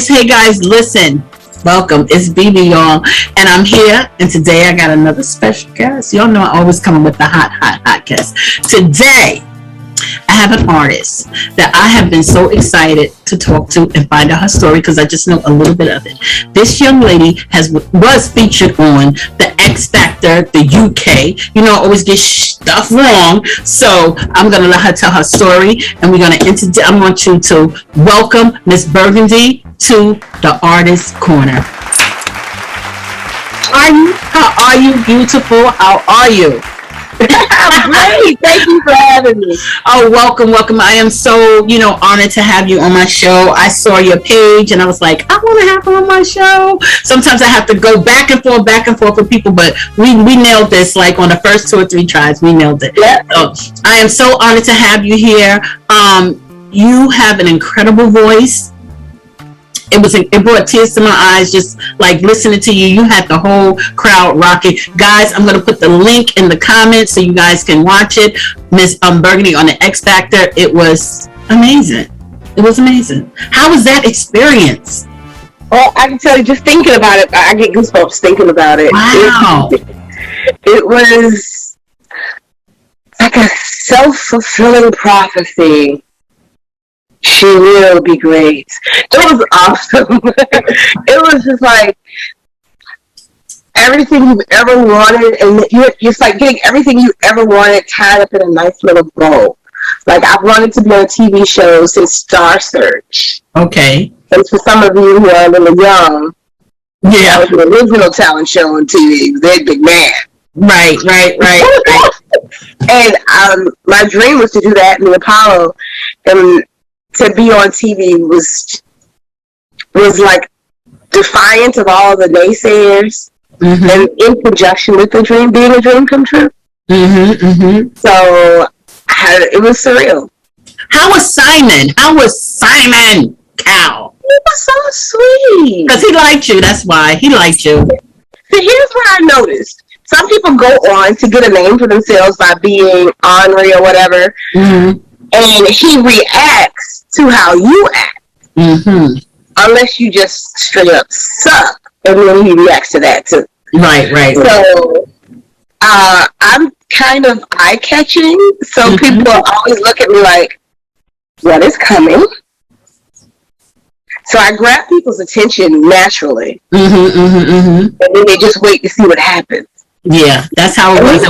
Hey guys, listen. Welcome. It's BB, y'all. And I'm here. And today I got another special guest. Y'all know I always come with the hot guest. Today, I have an artist that I have been so excited to talk to and find out her story because I just know a little bit of it. This young lady was featured on the X Factor, the UK. You know, I always get stuff wrong. So I'm going to let her tell her story. And we're going to I want you to welcome Miss Burgandy to the Artist Corner. How are you, beautiful? How are you? Great. Thank you for having me. Oh, welcome. I am so, honored to have you on my show. I saw your page and I was like, I want to have her on my show. Sometimes I have to go back and forth with people, but we nailed this like on the first 2 or 3 tries. We nailed it. Yeah. So I am so honored to have you here. You have an incredible voice. It brought tears to my eyes just like listening to you. You had the whole crowd rocking. Guys, I'm going to put the link in the comments so you guys can watch it. Miss Burgandy on the X Factor. It was amazing. How was that experience? Well, I can tell you, just thinking about it, I get goosebumps thinking about it. Wow. It was like a self-fulfilling prophecy. She will be great. It was awesome. It was just like everything you've ever wanted, and it's like getting everything you ever wanted tied up in a nice little bow. Like, I've wanted to be on a TV show since Star Search. Okay. And for some of you who are a little young, yeah, that was the original talent show on TV. It was Ed Big Man. Right. And my dream was to do that in the Apollo, and to be on TV was like defiant of all the naysayers, and in conjunction with the dream being a dream come true. So it was surreal. How was Simon Cowell? He was so sweet Because he liked you. That's why he liked you. So here's what I noticed. Some people go on to get a name for themselves by being ornery or whatever, and he reacts to how you act, unless you just straight up suck, and then he reacts to that too. Right. So I'm kind of eye-catching, so people always look at me like, what is coming? So I grab people's attention naturally, and then they just wait to see what happens. Yeah, that's how it was.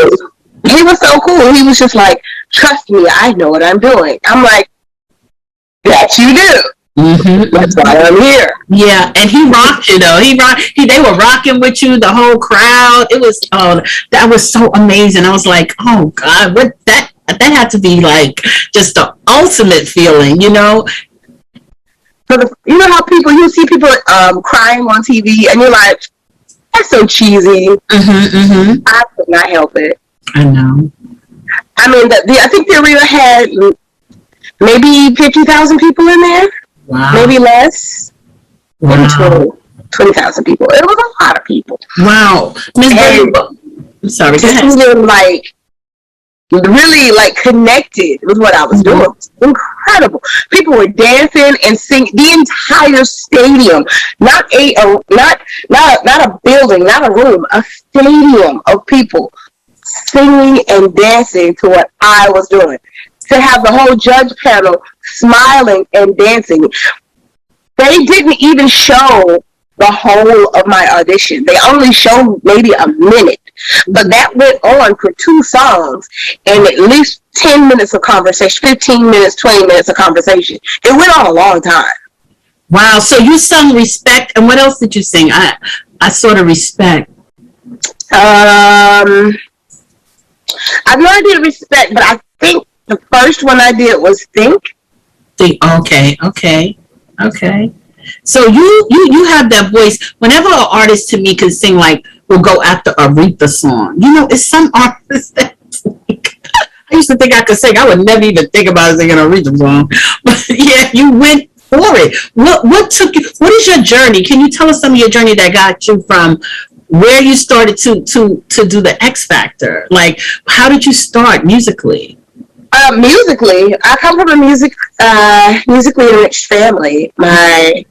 He was so cool. He was just like, trust me, I know what I'm doing. I'm like, that you do. That's why I'm here. Yeah, and he rocked you though. They were rocking with you, the whole crowd. It was that was so amazing. I was like, oh God, what that had to be like just the ultimate feeling, you know how you see people crying on TV, and you're like, that's so cheesy. I could not help it. I know. I mean, I think the arena had maybe 50,000 people in there. Wow. Maybe less. Wow. Maybe 20,000 people. It was a lot of people. Wow. I'm sorry. Go ahead. Like, really, like, connected with what I was doing. It was incredible. People were dancing and singing. The entire stadium, not a building, not a room, a stadium of people singing and dancing to what I was doing. To have the whole judge panel smiling and dancing. They didn't even show the whole of my audition. They only showed maybe a minute. But that went on for 2 songs and at least 10 minutes of conversation, 15 minutes, 20 minutes of conversation. It went on a long time. Wow. So you sung Respect, and what else did you sing? I sort of Respect. I've already did Respect, but I think the first one I did was Think. Okay. So you have that voice. Whenever an artist to me can sing, like, will go after Aretha song. It's some artists that I used to think I could sing. I would never even think about singing an Aretha song. But yeah, you went for it. What took you? What is your journey? Can you tell us some of your journey that got you from where you started to do the X Factor? Like, how did you start musically? Musically, I come from a musically enriched family. My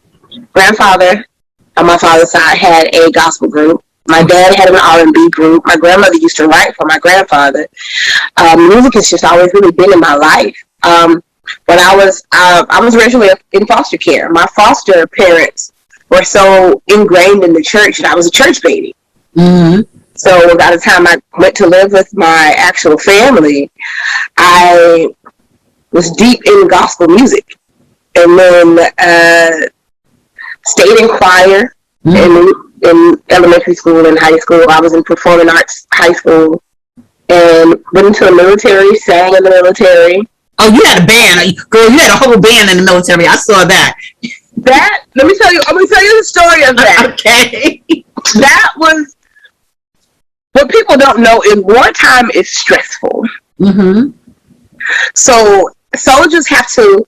grandfather on my father's side had a gospel group. My dad had an R&B group. My grandmother used to write for my grandfather. Music has just always really been in my life. When I was originally in foster care. My foster parents were so ingrained in the church that I was a church baby. Mm-hmm. So by the time I went to live with my actual family, I was deep in gospel music, and then stayed in choir in elementary school and high school. I was in performing arts high school, and went into the military, sang in the military. Oh, you had a band, girl! You had a whole band in the military. I saw that. I'm gonna tell you the story of that. Okay. That was, what people don't know is wartime is stressful. Mm-hmm. So soldiers have to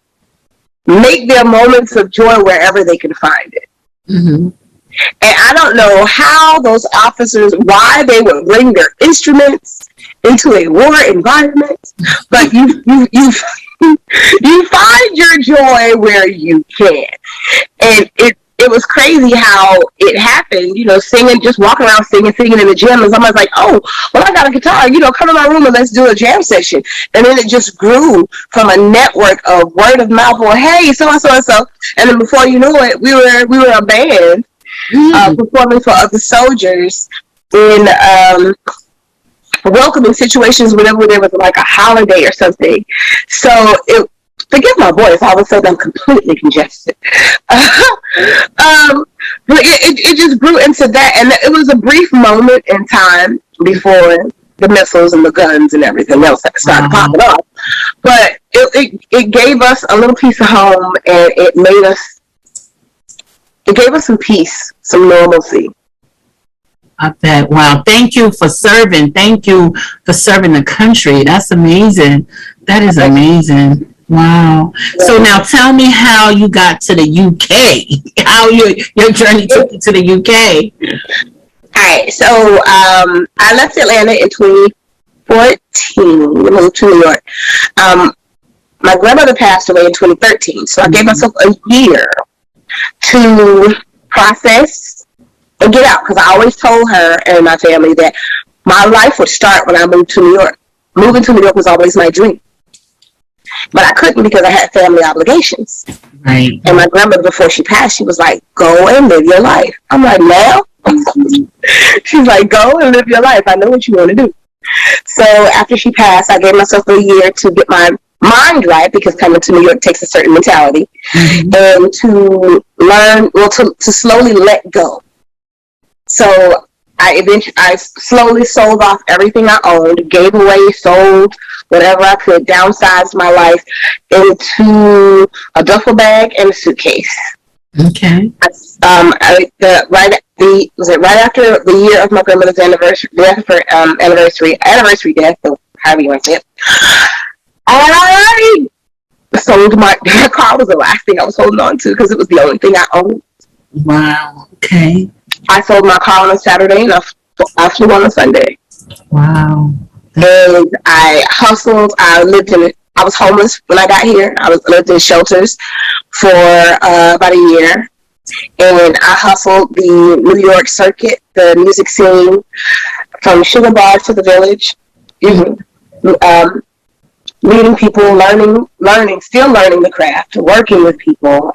make their moments of joy wherever they can find it. Mm-hmm. And I don't know how those officers, why they would bring their instruments into a war environment, but you find your joy where you can. And it was crazy how it happened, singing, just walking around singing in the gym, and someone's like, oh, well, I got a guitar, come in my room and let's do a jam session. And then it just grew from a network of word of mouth, or hey, so-and-so and so. And then before you knew it, we were a band performing for other soldiers in welcoming situations whenever there was like a holiday or something. So forgive my voice, all of a sudden I'm completely congested. But it just grew into that, and it was a brief moment in time before the missiles and the guns and everything else that started popping off. But it gave us a little piece of home, and it gave us some peace, some normalcy. I bet. Wow. Thank you for serving. Thank you for serving the country. That's amazing. That is amazing. Wow. Yeah. So now tell me how you got to the UK. How your journey took you to the UK. All right. So I left Atlanta in 2014. Moved to New York. My grandmother passed away in 2013. So I gave myself a year to process and get out, because I always told her and my family that my life would start when I moved to New York. Moving to New York was always my dream, but I couldn't because I had family obligations. Right. And my grandmother, before she passed, she was like, "Go and live your life." I'm like, "Now?" She's like, "Go and live your life. I know what you want to do." So after she passed, I gave myself a year to get my mind right, because coming to New York takes a certain mentality, and to learn, to slowly let go. So I slowly sold off everything I owned, gave away, sold whatever I could, downsized my life into a duffel bag and a suitcase. Okay. Right after the year of my grandmother's anniversary death, or however you want to say it, I sold my car. Was the last thing I was holding on to, because it was the only thing I owned. Wow. Okay. I sold my car on a Saturday, and I flew on a Sunday. Wow. And I hustled. I was homeless when I got here. I lived in shelters for about a year. And I hustled the New York circuit, the music scene, from Sugar Bar to the Village. Meeting people, still learning the craft, working with people.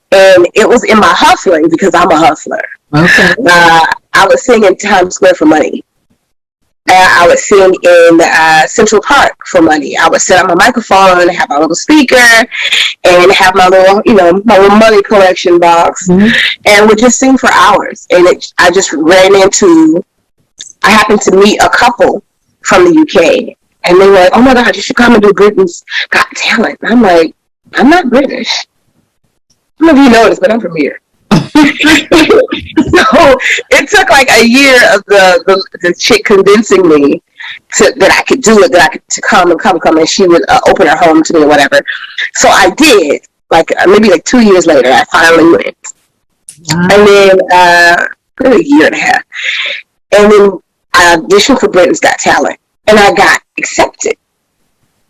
And it was in my hustling, because I'm a hustler. Okay. I would sing in Times Square for money. I would sing in Central Park for money. I would set up my microphone and have my little speaker and have my little, my little money collection box, and would just sing for hours. And I happened to meet a couple from the UK, and they were like, "Oh my God, you should come and do Britain's Got Talent." And I'm like, "I'm not British. I don't know if you noticed, but I'm from here." So it took like a year of the chick convincing me that I could do it, to come, and she would open her home to me or whatever. So I did. Maybe 2 years later, I finally went. Wow. And then probably a year and a half, and then I auditioned for Britain's Got Talent, and I got accepted.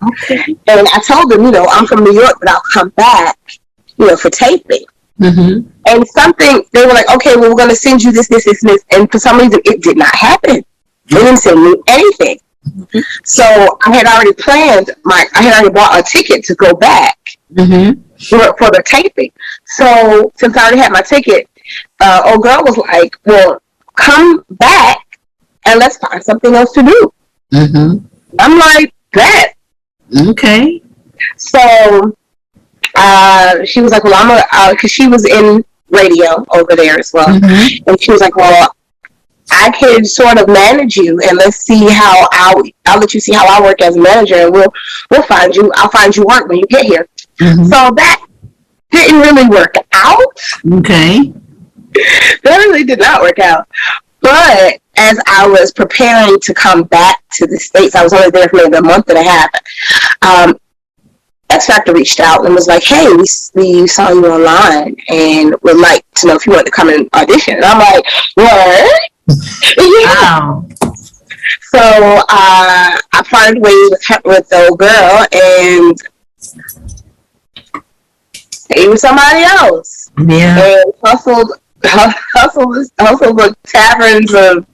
Okay. And I told them, I'm from New York, but I'll come back, for taping. Mm-hmm. And something, they were like, okay, well, we're going to send you this, this, this, and this. And for some reason, it did not happen. They didn't send me anything. Mm-hmm. So I had already I had already bought a ticket to go back mm-hmm. for the taping. So since I already had my ticket, old girl was like, well, come back and let's find something else to do. Mm-hmm. I'm like, that. Okay. So she was like, well, I'm gonna, because she was in radio over there as well. Mm-hmm. And she was like, well, I can sort of manage you, and let's see how I'll let you see how I work as a manager, and we'll find you. I'll find you work when you get here. Mm-hmm. So that didn't really work out. Okay. That really did not work out. But as I was preparing to come back to the States, I was only there for maybe a month and a half. X Factor reached out and was like, hey, we saw you online and would like to know if you want to come and audition. And I'm like, what? Wow. So I parted ways with the old girl and stayed with somebody else. Yeah. And hustled the taverns of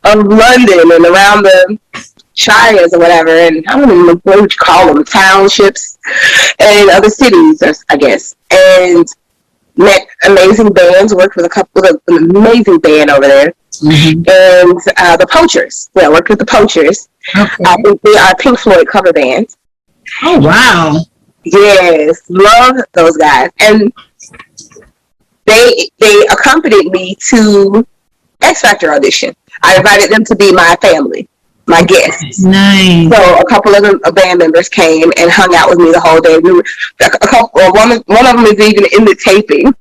London and around the shires or whatever, and I don't even know what you call them, townships and other cities, I guess, and met amazing bands, worked with an amazing band over there. Mm-hmm. And the Poachers. Yeah, I worked with the Poachers. Okay. I think they are Pink Floyd cover band. Oh, wow. Yes, love those guys. And they accompanied me to X Factor audition. I invited them to be my family, my guests. Nice. So a couple of the band members came and hung out with me the whole day. One of them is even in the taping.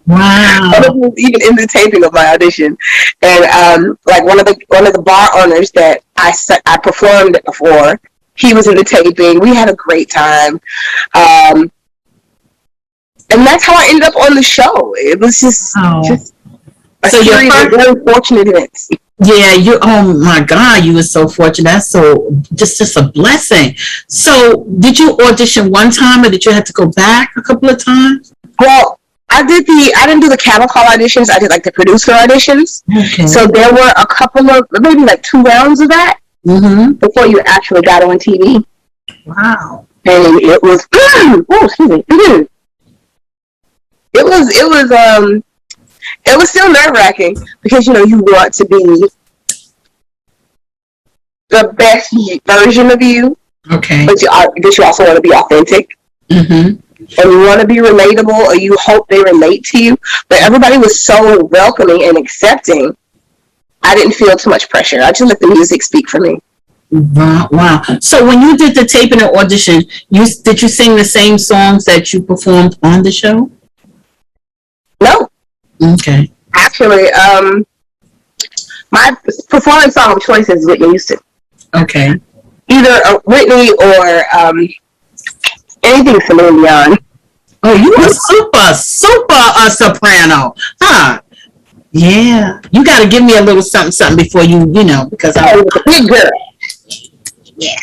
Wow. One of them was even in the taping of my audition, and like one of the bar owners that I performed for, he was in the taping. We had a great time, and that's how I ended up on the show. It was just a series of very fortunate events. Yeah, oh my God, you were so fortunate. That's so just a blessing. So did you audition one time, or did you have to go back a couple of times? Well, I didn't do the cattle call auditions. I did like the producer auditions. Okay. So there were a couple of, maybe like 2 rounds of that before you actually got on TV. Wow. And it was, excuse me. It was still nerve-wracking because, you want to be the best version of you. Okay. But you also want to be authentic. Mm-hmm. And you want to be relatable, or you hope they relate to you. But everybody was so welcoming and accepting. I didn't feel too much pressure. I just let the music speak for me. Wow. So when you did the taping and audition, did you sing the same songs that you performed on the show? No. Okay. Actually, my performance song of choice is Whitney Houston. Okay. Either Whitney or anything Celine Dion. Oh, you were super soprano, huh? Yeah. You got to give me a little something before because I'm a big girl. Yeah.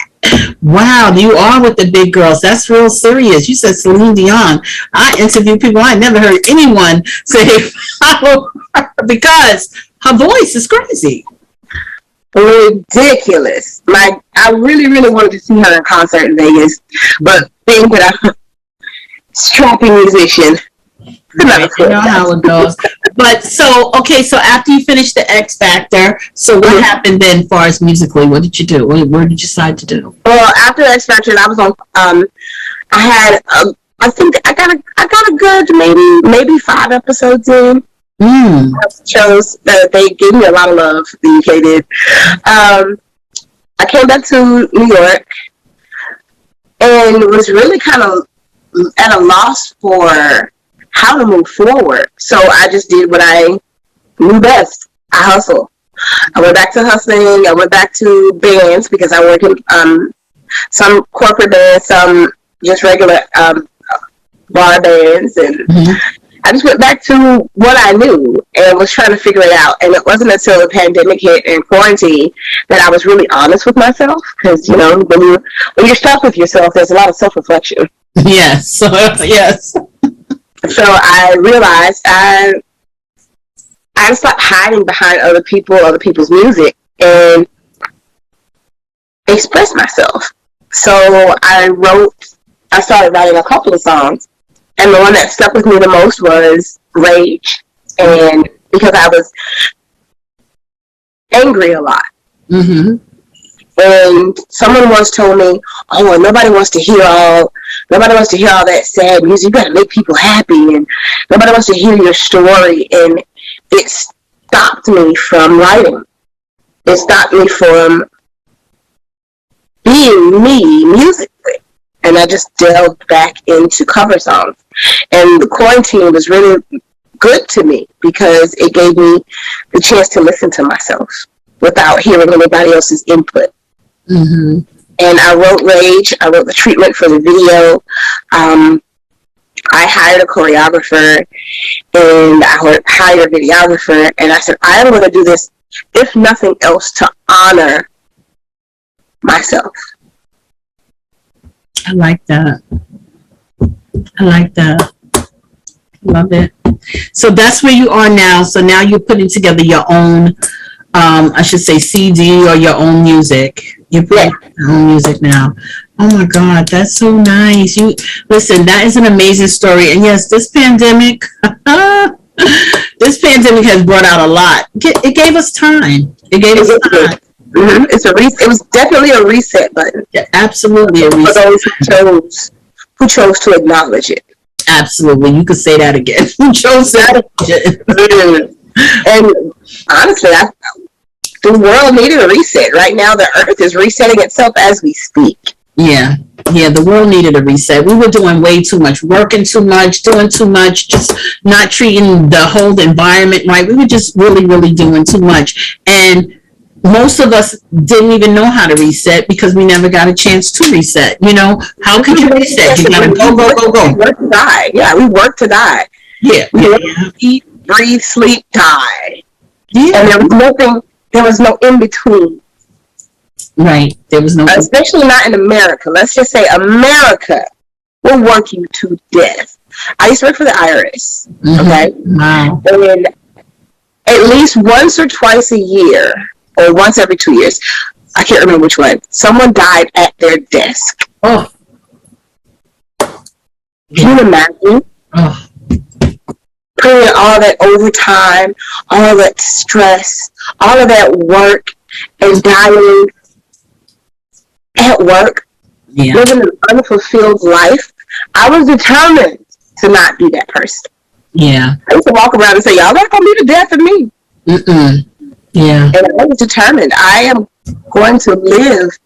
Wow, you are with the big girls. That's real serious. You said Celine Dion. I interview people. I never heard anyone say follow her because her voice is crazy. Ridiculous. I really, really wanted to see her in concert in Vegas, but being that I'm a strapping musician, right, you know how it goes. But so after you finished the X Factor, so what happened then, as far as musically? What did you do? Where did you decide to do? Well, after X Factor, I was on. I had. I think I got a good maybe 5 episodes in. Shows that they gave me a lot of love. The UK did. I came back to New York and was really kind of at a loss for how to move forward. So I just did what I knew best. I hustled. I went back to hustling. I went back to bands because I worked in some corporate bands, some just regular bar bands, and I just went back to what I knew and was trying to figure it out. And it wasn't until the pandemic hit and quarantine that I was really honest with myself. Because, when you're stuck with yourself, there's a lot of self-reflection. Yes. Yes. So I realized I stopped hiding behind other people's music, and express myself. So I started writing a couple of songs, and the one that stuck with me the most was Rage, and because I was angry a lot. Mm-hmm. And someone once told me, "Oh, nobody wants to hear all that sad music. You gotta make people happy, and nobody wants to hear your story." And it stopped me from writing. It stopped me from being me musically. And I just delved back into cover songs. And the quarantine was really good to me because it gave me the chance to listen to myself without hearing anybody else's input. Mm-hmm. And I wrote Rage. I wrote the treatment for the video. I hired a choreographer, and I hired a videographer, and I said, I am going to do this, if nothing else, to honor myself. I like that. Love it. So that's where you are now. So now you're putting together your own, I should say CD or your own music. You're putting your own music now. Oh my God, that's so nice. You listen, that is an amazing story. And yes, this pandemic, has brought out a lot. It gave us time. It gave us time. Mm-hmm. It was definitely a reset button. Yeah, absolutely a reset. For those who chose to acknowledge it. Absolutely, you could say that again. Who chose that? And honestly, the world needed a reset. Right now, the earth is resetting itself as we speak. Yeah, the world needed a reset. We were doing way too much, working too much, doing too much, just not treating the whole environment right. We were just really, really doing too much. And most of us didn't even know how to reset because we never got a chance to reset. You know, how can you reset? You gotta go. We work to die. Yeah, we work to die. Yeah. Eat, breathe, sleep, die. Yeah. And there was no in between. Right. There was no, especially not in America. Let's just say America will work you to death. I used to work for the IRS. Mm-hmm. Okay. Wow. And at least once or twice a year, or once every 2 years, I can't remember which one, someone died at their desk. Oh. Can you imagine? Oh. Putting all that overtime, all that stress, all of that work, and dying at work, living an unfulfilled life. I was determined to not be that person. Yeah. I used to walk around and say, y'all not going to be the death of me. Mm-mm. Yeah. And I was determined. I am going to live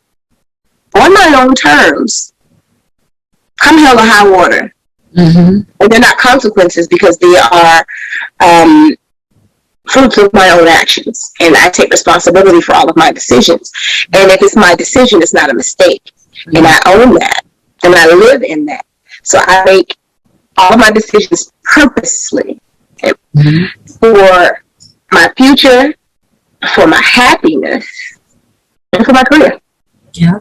on my own terms. Come hell or high water. Mm-hmm. And they're not consequences because they are fruits of my own actions. And I take responsibility for all of my decisions. And if it's my decision, it's not a mistake. Mm-hmm. And I own that. And I live in that. So I make all of my decisions purposely for my future, for my happiness, and for my career. Yeah.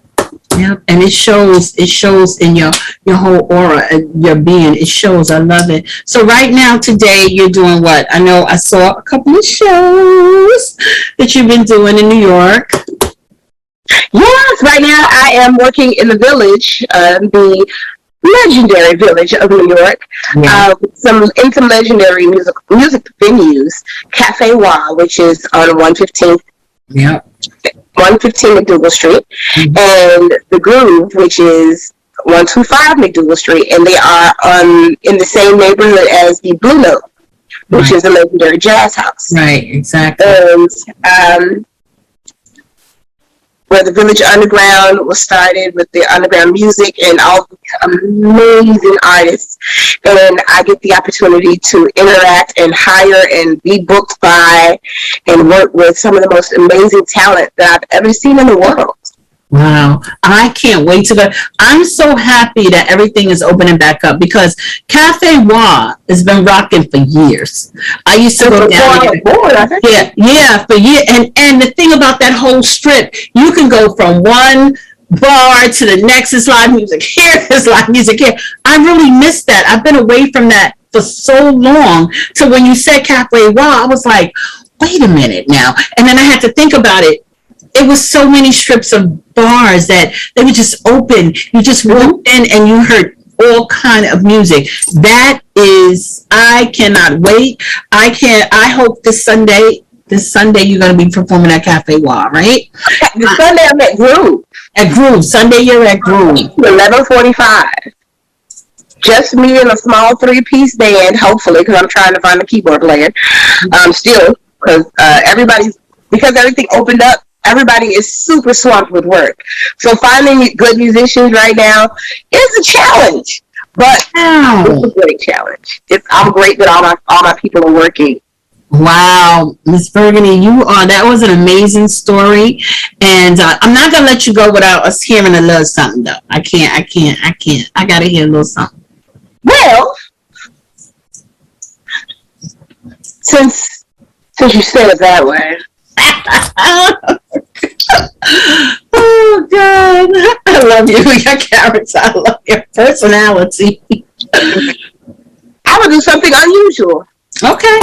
Yeah. And it shows in your whole aura and your being. It shows. I love it. So right now, today, you're doing what? I know I saw a couple of shows that you've been doing in New York. Yes, right now I am working in the Village, the legendary Village of New York, some legendary music venues. Cafe Wa, which is on 115th. Yeah. 115 McDougal Street, and The Groove, which is 125 McDougal Street, and they are in the same neighborhood as the Blue Note, which is a legendary jazz house. Right, exactly. And where the Village Underground was started with the underground music and all the amazing artists. And I get the opportunity to interact and hire and be booked by and work with some of the most amazing talent that I've ever seen in the world. Wow. I can't wait to go. I'm so happy that everything is opening back up because Cafe Wa has been rocking for years. I used to go down there. Yeah, for years. And the thing about that whole strip, you can go from one bar to the next. It's live music here, it's live music here. I really miss that. I've been away from that for so long. So when you said Cafe Wow, I was like, wait a minute now. And then I had to think about it. It was so many strips of bars that they were just open. You just walked in and you heard all kind of music. That is, I cannot wait. I hope this Sunday you're going to be performing at Cafe Wa, right? This Sunday I'm at Groove. At Groove. Sunday you're at Groove. 11:45. Just me and a small 3-piece band, hopefully, because I'm trying to find a keyboard player. Still, because because everything opened up, everybody is super swamped with work. So finding good musicians right now is a challenge, but it's a great challenge. I'm great that all my people are working. Wow, Miss Burgandy, that was an amazing story, and I'm not gonna let you go without us hearing a little something though. I can't. I gotta hear a little something. Well, since you said it that way. Oh God, I love you, your character. I love your personality. I would do something unusual. Okay.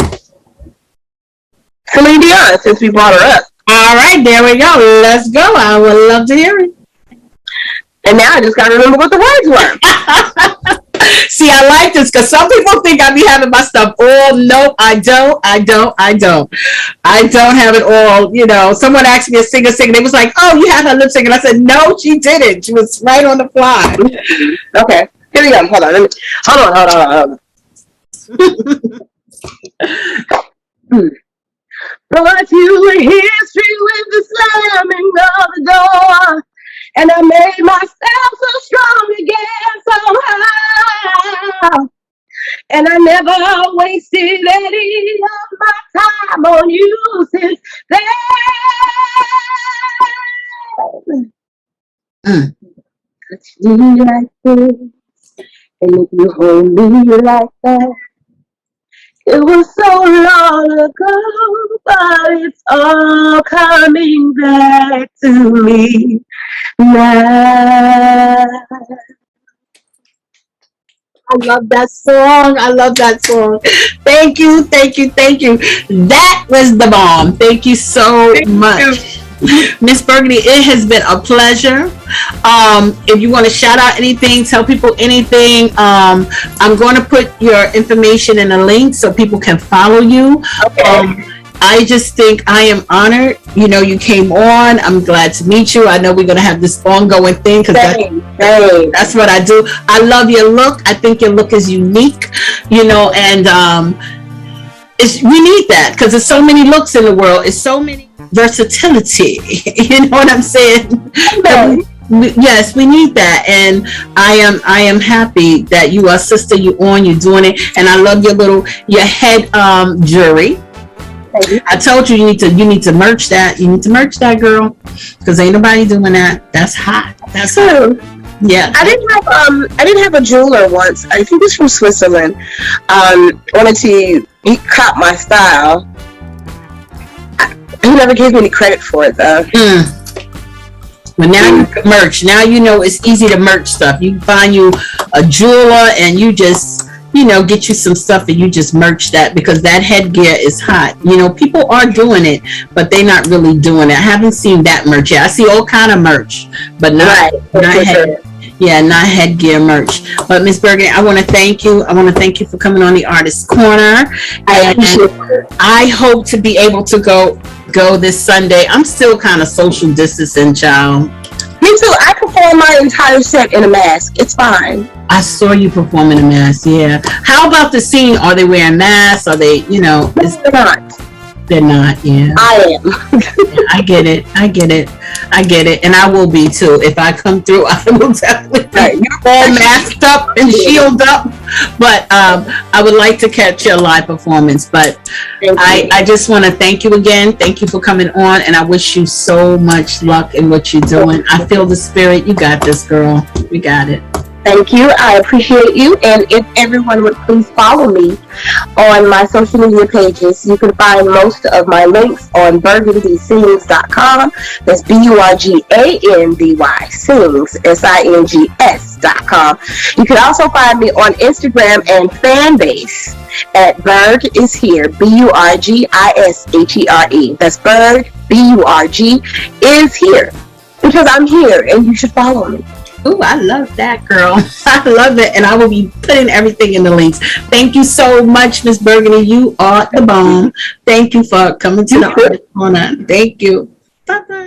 Celine Dion, since we brought her up. All right, there we go. Let's go. I would love to hear it. And now I just got to remember what the words were. See, I like this because some people think I be having my stuff all. Nope, I don't. I don't have it all. You know, someone asked me to sing. They was like, oh, you had her lip sync. And I said, no, she didn't. She was right on the fly. Okay. Here we go. Hold on. But you were history with the slamming of the door. And I made myself so strong again somehow. And I never wasted any of my time on you since then. Touch me like this, and if you hold me like that. It was so long ago, but it's all coming back to me now. I love that song. Thank you. That was the bomb. Thank you so much. Miss Burgandy, it has been a pleasure. If you want to shout out anything, tell people anything, I'm going to put your information in a link so people can follow you. Okay. I just think I am honored. You know, you came on. I'm glad to meet you. I know we're going to have this ongoing thing because that's what I do. I love your look. I think your look is unique, you know, and we need that because there's so many looks in the world. It's so many versatility. You know what I'm saying? Yes, we need that, and I am happy that you are sister. You're doing it, and I love your head jewelry. I told you you need to merch that. You need to merch that, girl, because ain't nobody doing that. That's hot. That's true. Yeah. I didn't have a jeweler once. I think it was from Switzerland. He caught my style. He never gave me any credit for it though. But now you can merch. Now you know it's easy to merch stuff. You can find you a jeweler and you just, you know, get you some stuff and you just merch that because that headgear is hot. You know, people are doing it, but they're not really doing it. I haven't seen that merch yet. I see all kind of merch, but not headgear merch. But Miss Burgandy, I want to thank you. I want to thank you for coming on the Artist Corner. I hope to be able to go this Sunday. I'm still kind of social distancing, child. Me too. I perform my entire set in a mask. It's fine. I saw you perform in a mask. Yeah. How about the scene? Are they wearing masks? Are they? You know, they're not. They're not. Yeah. I am. I get it, and I will be too. If I come through, I will definitely be all masked up and shielded up. But I would like to catch your live performance. But I just want to thank you again. Thank you for coming on, and I wish you so much luck in what you're doing. I feel the spirit. You got this, girl. We got it. Thank you. I appreciate you. And if everyone would please follow me on my social media pages, you can find most of my links on burgandysings.com. That's BURGANDY sings, SINGS.com. You can also find me on Instagram and Fanbase at Burg is here, BURGISHERE. That's Burg, BURG is here. Because I'm here and you should follow me. Ooh, I love that, girl. I love it. And I will be putting everything in the links. Thank you so much, Miss Burgandy. You are the bomb. Thank you for coming to the Artist Corner. Thank you. Bye-bye.